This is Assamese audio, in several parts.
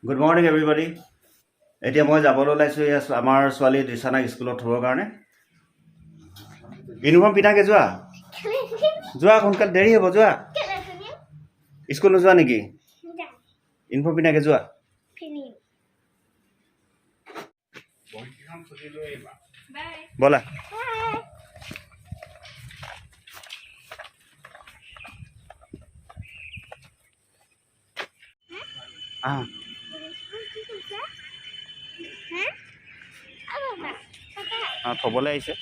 Good morning, everybody. এতিয়া মই যাবলৈ ওলাইছো আমাৰ ছোৱালী দিশানাক স্কুলত থবৰ কাৰণে। ইউনিফৰ্ম পিন্ধাকে যোৱা যোৱা সোনকালে দেৰি হ'ব যোৱা। স্কুল নোযোৱা নেকি? ইউনিফৰ্ম পিন্ধাকে যোৱা। বলা। থবলৈ আহিছে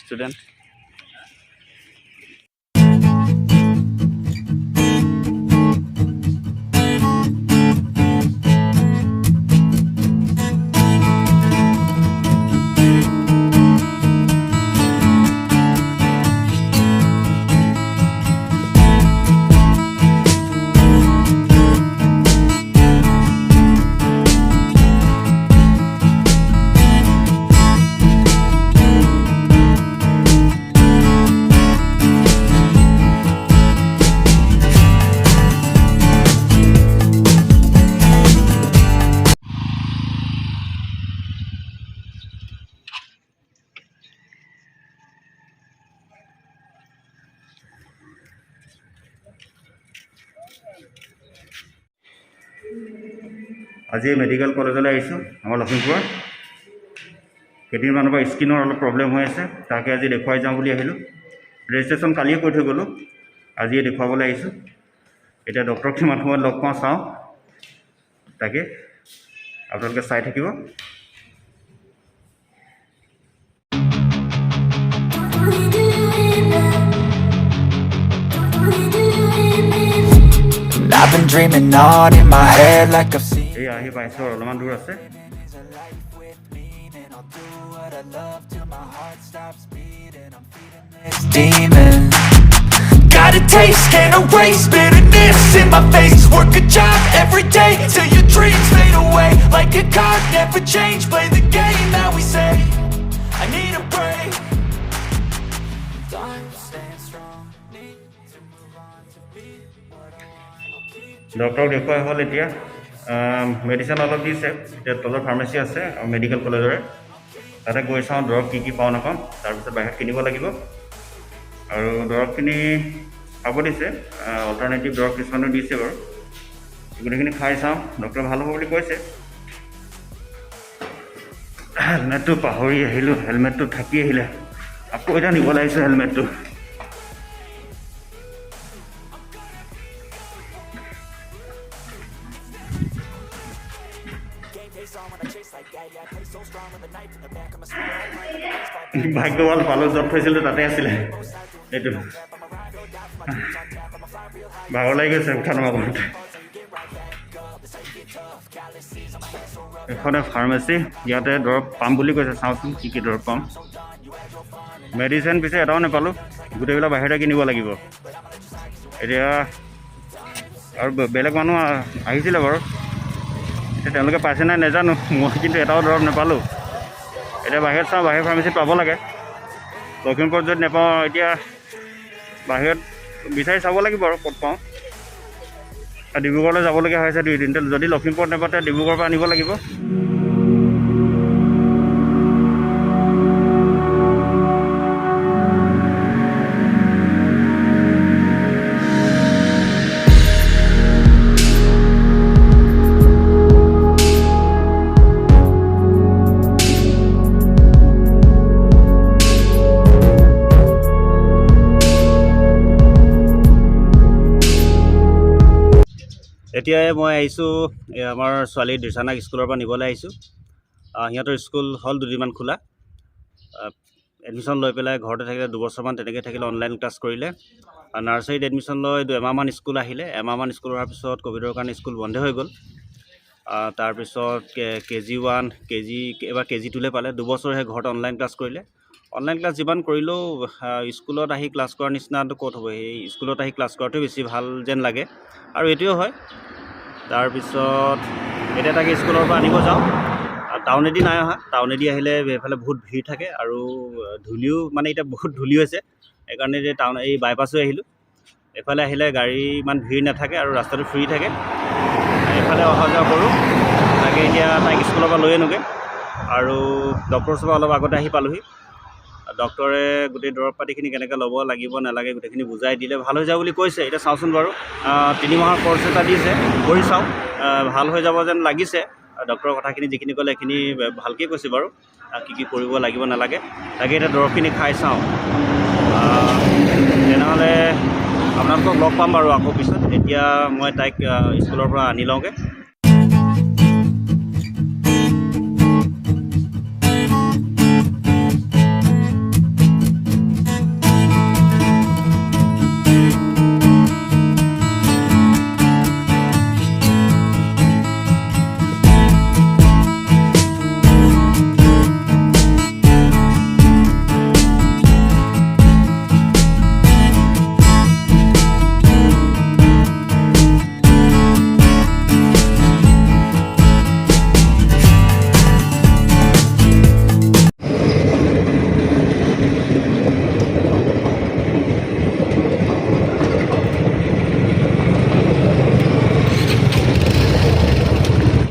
ষ্টুডেণ্ট। আজি মেডিকেল কলেজলৈ আহিছোঁ আমাৰ লখিমপুৰৰ। কেইদিনমানৰ পৰা স্কিনৰ অলপ প্ৰব্লেম হৈ আছে, তাকে আজি দেখুৱাই যাওঁ বুলি আহিলোঁ। ৰেজিষ্ট্ৰেশ্যন কালিয়ে কৰি থৈ গ'লোঁ, আজিয়ে দেখুৱাবলৈ আহিছোঁ। এতিয়া ডক্টৰক কিমান সময়ত লগ পাওঁ চাওঁ, তাকে আপোনালোকে চাই থাকিব। I've been dreaming on in my head like I've seen. এই আহি পাইছোঁ, অলপমান দূৰ আছে। Demon, got a taste, can't erase bitterness in my face. Work a job every day till your dreams fade away. Like a card, never change. Play the game that we say. I need a break. I'm staying strong. Need to move on to be what I want. ডক্টৰক দেখুৱাই হ'ল। এতিয়া মেডিচিন অলপ দিছে। এতিয়া তলৰ ফাৰ্মাচী আছে মেডিকেল কলেজৰে, তাতে গৈ চাওঁ দৰৱ কি কি পাওঁ নাপাওঁ। তাৰপিছত বাহিৰত কিনিব লাগিব আৰু দৰৱখিনি খাব দিছে। অল্টাৰনেটিভ দৰৱ কিছুমানো দিছে বাৰু, গোটেইখিনি খাই চাওঁ। ডক্টৰে ভাল হ'ব বুলি কৈছে। হেলমেটটো পাহৰি আহিলোঁ, হেলমেটটো থাকি আহিলে, আকৌ এতিয়া নিব লাগিছে হেলমেটটো। ভাগ্যৱান পালোঁ, য'ত থৈছিলোঁ তাতে আছিলে। এইটো ভাগৰ লাগি গৈছে উঠা নমা কৰোঁতে। এখনে ফাৰ্মাচী, ইয়াতে দৰৱ পাম বুলি কৈছে। চাওঁচোন কি কি দৰৱ পাম। মেডিচিন পিছে এটাও নাপালোঁ, গোটেইবিলাক বাহিৰতে কিনিব লাগিব এতিয়া। আৰু বেলেগ মানুহ আহিছিলে বাৰু, এতিয়া তেওঁলোকে পাইছে নাই নাজানো, মই কিন্তু এটাও দৰৱ নাপালোঁ। এতিয়া বাহিৰত চাওঁ, বাহিৰৰ ফাৰ্মাচীত পাব লাগে। লখিমপুৰত যদি নাপাওঁ, এতিয়া বাহিৰত বিচাৰি চাব লাগিব আৰু ক'ত পাওঁ। ডিব্ৰুগড়লৈ যাবলগীয়া হৈছে 2 দিন। যদি লখিমপুৰত নাপাওঁ তেতিয়া ডিব্ৰুগড়ৰ পৰা আনিব লাগিব। এতিয়াই মই আহিছোঁ আমাৰ ছোৱালী দিশানাক স্কুলৰ পৰা নিবলৈ আহিছোঁ। সিহঁতৰ স্কুল হ'ল 2 দিনমান খোলা। এডমিশ্যন লৈ পেলাই ঘৰতে থাকিলে 2 বছৰমান, তেনেকৈ থাকিলে। অনলাইন ক্লাছ কৰিলে। নাৰ্চাৰীত এডমিশ্যন লৈ 2 মাহমান স্কুল আহিলে। এমাহমান স্কুল হোৱাৰ পিছত ক'ভিডৰ কাৰণে স্কুল বন্ধ হৈ গ'ল। তাৰপিছত KG1 এবাৰ KG2লৈ পালে। 2 বছৰহে ঘৰত অনলাইন ক্লাছ কৰিলে। অনলাইন ক্লাছ যিমান কৰিলেও স্কুলত আহি ক্লাছ কৰাৰ নিচিনাটো ক'ত হ'ব। এই স্কুলত আহি ক্লাছ কৰাটোৱে বেছি ভাল যেন লাগে, আৰু এইটোও হয়। তাৰপিছত এতিয়া তাকে স্কুলৰ পৰা আনিব যাওঁ। টাউনেদি নাই অহা, টাউনেদি আহিলে এইফালে বহুত ভিৰ থাকে আৰু ধূলিও মানে এতিয়া বহুত ধূলি হৈছে, সেইকাৰণে যে এই বাইপাছ হৈ আহিলোঁ। এইফালে আহিলে গাড়ী ইমান ভিৰ নাথাকে আৰু ৰাস্তাটো ফ্ৰী থাকে, এইফালে অহা যোৱা কৰোঁ তাকে এতিয়া তাইক স্কুলৰ পৰা লৈ আনোগৈ আৰু ডক্টৰৰ ওচৰৰ পৰা অলপ আগতে আহি পালোহি ডক্টৰে গোটেই দৰৱ পাতিখিনি কেনেকৈ ল'ব লাগিব নালাগে গোটেইখিনি বুজাই দিলে ভাল হৈ যাব বুলি কৈছে এতিয়া চাওঁচোন বাৰু 3 মাহৰ কৰ্চ এটা দিছে কৰি চাওঁ ভাল হৈ যাব যেন লাগিছে ডক্টৰৰ কথাখিনি যিখিনি ক'লে সেইখিনি ভালকৈ কৈছে বাৰু কি কৰিব লাগিব নালাগে তাকে এতিয়া দৰৱখিনি খাই চাওঁ তেনেহ'লে আপোনালোকক লগ পাম বাৰু আকৌ পিছত এতিয়া মই তাইক স্কুলৰ পৰা আনি লওঁগৈ